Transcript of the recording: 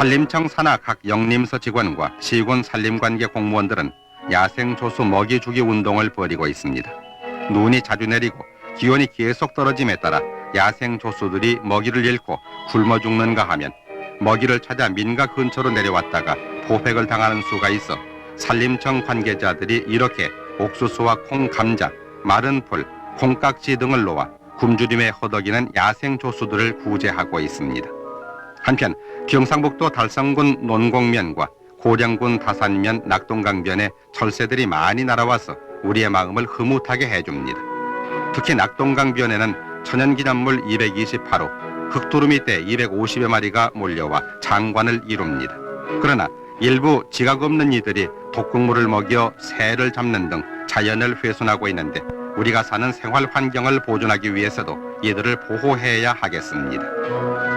산림청 산하 각 영림서 직원과 시군 산림관계 공무원들은 야생조수 먹이 주기 운동을 벌이고 있습니다. 눈이 자주 내리고 기온이 계속 떨어짐에 따라 야생조수들이 먹이를 잃고 굶어 죽는가 하면 먹이를 찾아 민가 근처로 내려왔다가 포획을 당하는 수가 있어 산림청 관계자들이 이렇게 옥수수와 콩, 감자, 마른 풀, 콩깍지 등을 놓아 굶주림에 허덕이는 야생조수들을 구제하고 있습니다. 한편 경상북도 달성군 논곡면과 고령군 다산면 낙동강변에 철새들이 많이 날아와서 우리의 마음을 흐뭇하게 해줍니다. 특히 낙동강변에는 천연기념물 228호, 흑두루미떼 250여 마리가 몰려와 장관을 이룹니다. 그러나 일부 지각 없는 이들이 독극물을 먹여 새를 잡는 등 자연을 훼손하고 있는데 우리가 사는 생활 환경을 보존하기 위해서도 이들을 보호해야 하겠습니다.